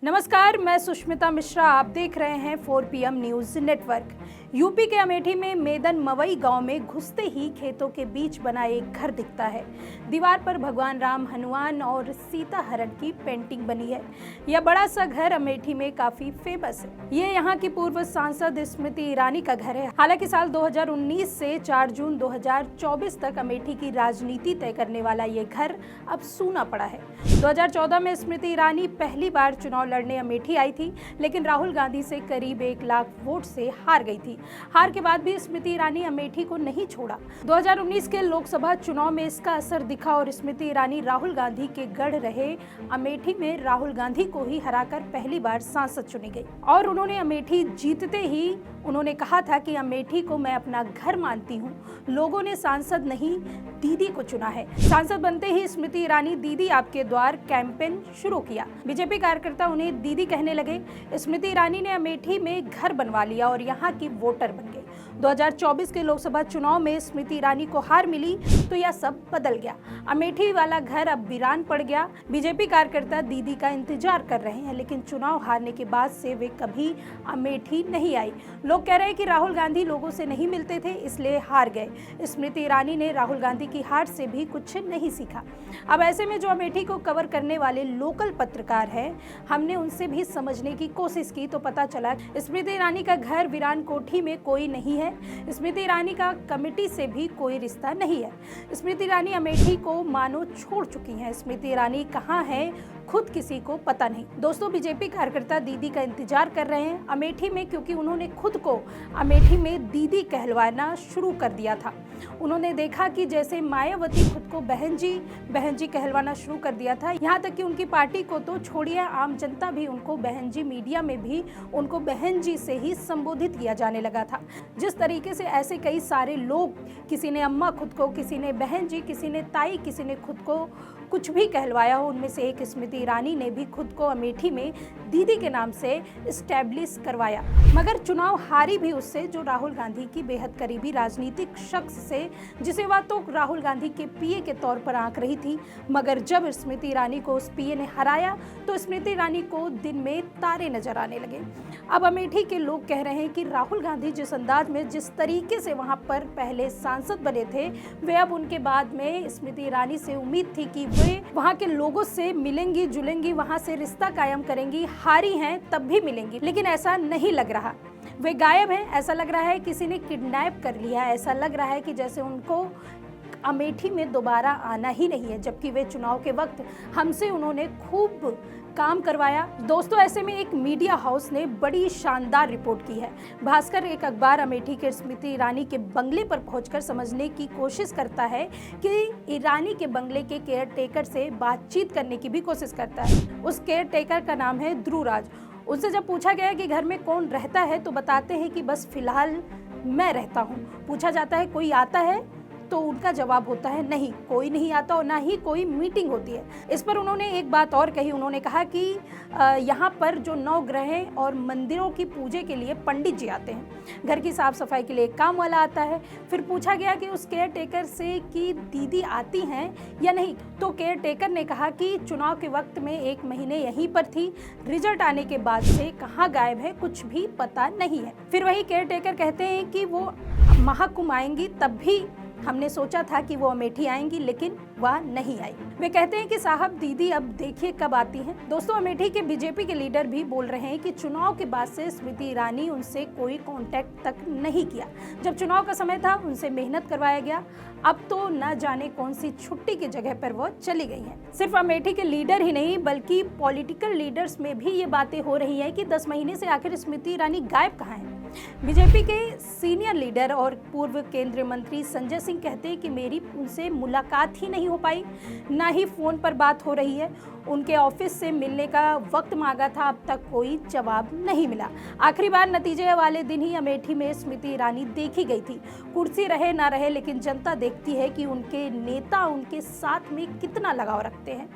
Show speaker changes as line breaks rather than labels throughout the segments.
नमस्कार, मैं सुष्मिता मिश्रा। आप देख रहे हैं 4 PM न्यूज नेटवर्क। यूपी के अमेठी में मेदन मवई गांव में घुसते ही खेतों के बीच बना एक घर दिखता है। दीवार पर भगवान राम, हनुमान और सीता हरण की पेंटिंग बनी है। यह बड़ा सा घर अमेठी में काफी फेमस है। ये यहाँ की पूर्व सांसद स्मृति ईरानी का घर है। हालांकि साल 2019 से 4 जून 2024 तक अमेठी की राजनीति तय करने वाला ये घर अब सूना पड़ा है। 2014 में स्मृति ईरानी पहली बार चुनाव लड़ने अमेठी आई थी, लेकिन राहुल गांधी से करीब 1 लाख वोट से हार गई थी। हार के बाद भी स्मृति ईरानी अमेठी को नहीं छोड़ा। 2019 के लोकसभा चुनाव में इसका असर दिखा और स्मृति ईरानी राहुल गांधी के गढ़ रहे अमेठी में राहुल गांधी को ही हराकर पहली बार सांसद चुनी गई। और उन्होंने अमेठी जीतते ही उन्होंने कहा था कि अमेठी को मैं अपना घर मानती हूँ। लोगों ने सांसद नहीं, दीदी को चुना है। सांसद बनते ही स्मृति ईरानी दीदी आपके द्वार कैंपेन शुरू किया। बीजेपी कार्यकर्ता उन्हें दीदी कहने लगे। स्मृति ईरानी ने अमेठी में घर बनवा लिया और यहाँ की वोटर बन गए। 2024 के लोकसभा चुनाव में स्मृति ईरानी को हार मिली तो यह सब बदल गया। अमेठी वाला घर अब वीरान पड़ गया। बीजेपी कार्यकर्ता दीदी का इंतजार कर रहे हैं, लेकिन चुनाव हारने के बाद से वे कभी अमेठी नहीं आई। लोग कह रहे हैं कि राहुल गांधी लोगों से नहीं मिलते थे, इसलिए हार गए। स्मृति ईरानी ने राहुल गांधी की हार से भी कुछ नहीं सीखा। अब ऐसे में जो अमेठी को कवर करने वाले लोकल पत्रकार हैं, हमने उनसे भी समझने की कोशिश की तो पता चला स्मृति ईरानी का घर वीरान कोठी में कोई नहीं है। स्मृति ईरानी का कमेटी से भी कोई रिश्ता नहीं है। स्मृति ईरानी अमेठी को मानो छोड़ चुकी हैं। स्मृति ईरानी कहाँ है, खुद किसी को पता नहीं। दोस्तों, बीजेपी कार्यकर्ता दीदी का इंतजार कर रहे हैं अमेठी में, क्योंकि उन्होंने खुद को अमेठी में दीदी कहलवाना शुरू कर दिया था। उन्होंने देखा कि जैसे मायावती खुद को बहन जी कहलवाना शुरू कर दिया था, यहाँ तक कि उनकी पार्टी को तो छोड़िए, आम जनता भी उनको बहन जी, मीडिया में भी उनको बहन जी से ही संबोधित किया जाने लगा था। जिस तरीके से ऐसे कई सारे लोग, किसी ने अम्मा खुद को, किसी ने बहन जी, किसी ने ताई, किसी ने खुद को कुछ भी कहलवाया हो, उनमें से एक स्मृति ईरानी ने भी खुद को अमेठी में दीदी के नाम से इस्टेब्लिश करवाया। मगर चुनाव हारी भी उससे जो राहुल गांधी की बेहद करीबी राजनीतिक शख्स से, जिसे वह तो राहुल गांधी के पीए के तौर पर आंक रही थी। मगर जब स्मृति ईरानी को उस पीए ने हराया तो स्मृति ईरानी को दिन में तारे नजर आने लगे। अब अमेठी के लोग कह रहे हैं कि राहुल गांधी जिस अंदाज में, जिस तरीके से वहां पर पहले सांसद बने थे, वे अब उनके बाद में स्मृति ईरानी से उम्मीद थी कि वे वहां के लोगों से मिलेंगी जुलेंगी, वहां से रिश्ता कायम करेंगी। हारी हैं तब भी मिलेंगी, लेकिन ऐसा नहीं लग रहा। वे गायब हैं। ऐसा लग रहा है किसी ने किडनैप कर लिया। ऐसा लग रहा है कि जैसे उनको अमेठी में दोबारा आना ही नहीं है, जबकि वे चुनाव के वक्त हमसे उन्होंने खूब काम करवाया। दोस्तों, ऐसे में एक मीडिया हाउस ने बड़ी शानदार रिपोर्ट की है। भास्कर एक अखबार अमेठी के स्मृति ईरानी के बंगले पर पहुंचकर समझने की कोशिश करता है कि ईरानी के बंगले के केयर टेकर से बातचीत करने की भी कोशिश करता है। उस केयर टेकर का नाम है ध्रुवराज। उनसे जब पूछा गया कि घर में कौन रहता है तो बताते हैं कि बस फिलहाल मैं रहता हूँ। पूछा जाता है कोई आता है तो उनका जवाब होता है नहीं, कोई नहीं आता और ना ही कोई मीटिंग होती है। इस पर उन्होंने एक बात और कही। उन्होंने कहा कि यहाँ पर जो नवग्रह और मंदिरों की पूजे के लिए पंडित जी आते हैं, घर की साफ सफाई के लिए एक काम वाला आता है। फिर पूछा गया कि उस केयर टेकर से कि दीदी आती हैं या नहीं, तो केयर टेकर ने कहा कि चुनाव के वक्त में 1 महीने यहीं पर थी, रिजल्ट आने के बाद से कहाँ गायब है कुछ भी पता नहीं है। फिर वही केयर टेकर कहते हैं कि वो महाकुंभ आएंगी, तब भी हमने सोचा था कि वो अमेठी आएंगी, लेकिन वह नहीं आई। वे कहते हैं कि साहब दीदी अब देखिए कब आती हैं। दोस्तों, अमेठी के बीजेपी के लीडर भी बोल रहे हैं कि चुनाव के बाद से स्मृति ईरानी उनसे कोई कांटेक्ट तक नहीं किया। जब चुनाव का समय था उनसे मेहनत करवाया गया, अब तो न जाने कौन सी छुट्टी की जगह पर वो चली गई हैं। सिर्फ अमेठी के लीडर ही नहीं बल्कि पॉलिटिकल लीडर्स में भी ये बातें हो रही है कि 10 महीने से आखिर स्मृति ईरानी गायब कहाँ है। बीजेपी के सीनियर लीडर और पूर्व केंद्रीय मंत्री संजय सिंह कहते हैं कि मेरी उनसे मुलाकात ही नहीं हो पाई, ना ही फोन पर बात हो रही है। उनके ऑफिस से मिलने का वक्त मांगा था, अब तक कोई जवाब नहीं मिला। आखिरी बार नतीजे वाले दिन ही अमेठी में स्मृति ईरानी देखी गई थी। कुर्सी रहे ना रहे, लेकिन जनता देखती है कि उनके नेता उनके साथ में कितना लगाव रखते हैं,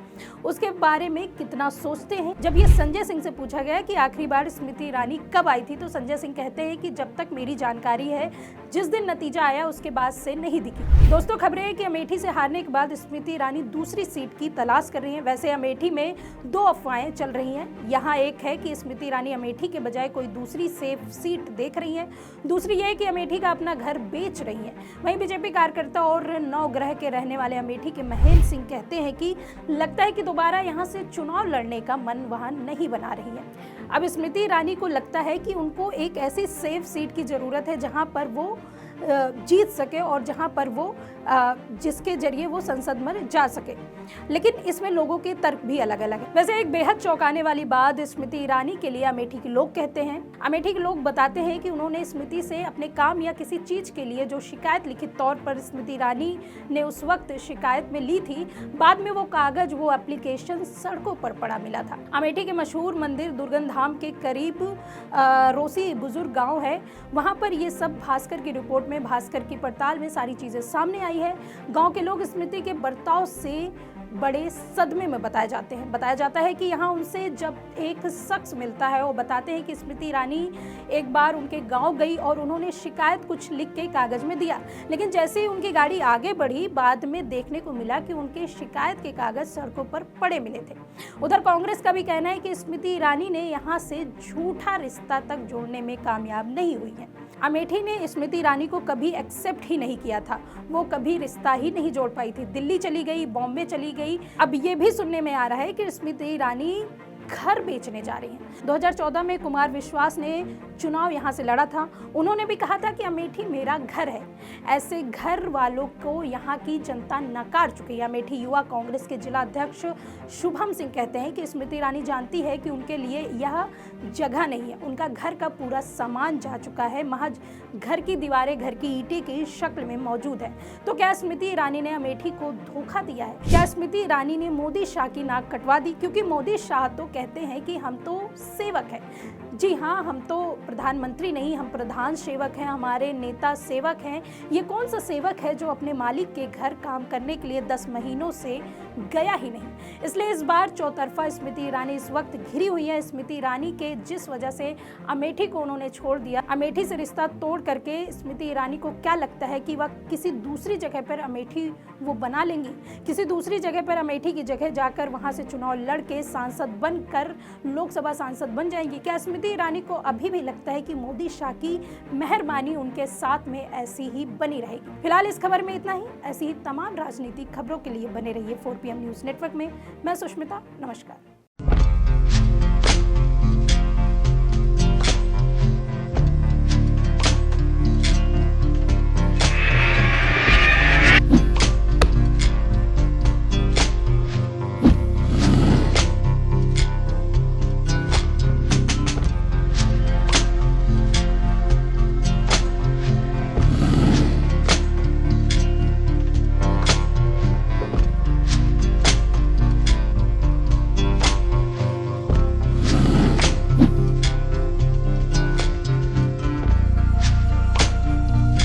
उसके बारे में कितना सोचते हैं। जब ये संजय सिंह से पूछा गया कि आखिरी बार स्मृति ईरानी कब आई थी, तो संजय सिंह कहते हैं हैं कि जब तक मेरी जानकारी है, जिस दिन नतीजा आया उसके बाद से नहीं दिखी। दोस्तों, खबरें हैं कि अमेठी से हारने के बाद स्मृति ईरानी दूसरी सीट की तलाश कर रही हैं। वैसे अमेठी में 2 अफवाहें चल रही हैं। यहाँ एक है कि स्मृति ईरानी अमेठी के बजाय कोई दूसरी सेफ सीट देख रही हैं। दूसरी ये है कि अमेठी का अपना घर बेच रही हैं। वहीं बीजेपी कार्यकर्ता और नवग्रह के रहने वाले अमेठी के महेंद्र सिंह कहते हैं कि लगता है कि दोबारा यहाँ से चुनाव लड़ने का मन वहाँ नहीं बना रही है। अब स्मृति ईरानी को लगता है कि उनको एक ऐसी सेफ सीट की जरूरत है जहां पर वो जीत सके और जहां पर वो जिसके जरिए वो संसद में जा सके। लेकिन इसमें लोगों के तर्क भी अलग अलग है। वैसे एक बेहद चौंकाने वाली बात स्मृति ईरानी के लिए अमेठी के लोग कहते हैं। अमेठी के लोग बताते हैं कि उन्होंने स्मृति से अपने काम या किसी चीज के लिए जो शिकायत लिखित तौर पर स्मृति ईरानी ने उस वक्त शिकायत में ली थी, बाद में वो कागज, वो एप्लीकेशन सड़कों पर पड़ा मिला था। अमेठी के मशहूर मंदिर दुर्गन धाम के करीब रोसी बुजुर्ग गाँव है, वहाँ पर ये सब भास्कर की रिपोर्ट में, भास्कर की पड़ताल में सारी चीजें सामने आई है। गांव के लोग स्मृति के बर्ताव से बड़े सदमे में बताए जाते हैं। बताया जाता है कि यहाँ उनसे जब एक शख्स मिलता है, वो बताते हैं कि स्मृति ईरानी एक बार उनके गांव गई और उन्होंने शिकायत कुछ लिख के कागज में दिया, लेकिन जैसे ही उनकी गाड़ी आगे बढ़ी, बाद में देखने को मिला कि उनके शिकायत के कागज सड़कों पर पड़े मिले थे। उधर कांग्रेस का भी कहना है कि स्मृति ईरानी ने यहाँ से झूठा रिश्ता तक जोड़ने में कामयाब नहीं हुई है। अमेठी ने स्मृति ईरानी को कभी एक्सेप्ट ही नहीं किया था, वो कभी रिश्ता ही नहीं जोड़ पाई थी। दिल्ली चली गई, बॉम्बे चली गई। अब ये भी सुनने में आ रहा है कि स्मृति ईरानी घर बेचने जा रही हैं। 2014 में कुमार विश्वास ने चुनाव यहाँ से लड़ा था। उन्होंने भी कहा था कि अमेठी मेरा घर है। ऐसे घर वालों को यहाँ की जनता नकार चुकी है। अमेठी युवा कांग्रेस के जिला अध्यक्ष शुभम सिंह कहते हैं कि स्मृति ईरानी जानती है कि उनके लिए यह जगह नहीं है। उनका घर का पूरा सामान जा चुका है, महज घर की दीवारें घर की ईंटें की शक्ल में मौजूद है। तो क्या स्मृति ईरानी ने अमेठी को धोखा दिया है? क्या स्मृति ईरानी ने मोदी शाह की नाक कटवा दी? क्योंकि मोदी शाह तो कहते हैं कि हम तो सेवक हैं। जी हाँ, हम तो प्रधानमंत्री नहीं, हम प्रधान सेवक हैं, हमारे नेता सेवक हैं। ये कौन सा सेवक है जो अपने मालिक के घर काम करने के लिए 10 महीनों से गया ही नहीं? इसलिए इस बार चौतरफा स्मृति ईरानी इस वक्त घिरी हुई है। स्मृति ईरानी के जिस वजह से अमेठी को उन्होंने छोड़ दिया, अमेठी से रिश्ता तोड़ करके स्मृति ईरानी को क्या लगता है कि वह किसी दूसरी जगह पर अमेठी वो बना लेंगी? किसी दूसरी जगह पर अमेठी की जगह जाकर वहां से चुनाव लड़के सांसद बनकर लोकसभा सांसद बन जाएंगी? क्या स्मृति ईरानी को अभी भी लगता है कि मोदी शाह की मेहरबानी उनके साथ में ऐसी ही बनी रहेगी? फिलहाल इस खबर में इतना ही। ऐसी ही तमाम राजनीतिक खबरों के लिए बने रहिए 4PM न्यूज़ नेटवर्क में। मैं सुष्मिता, नमस्कार।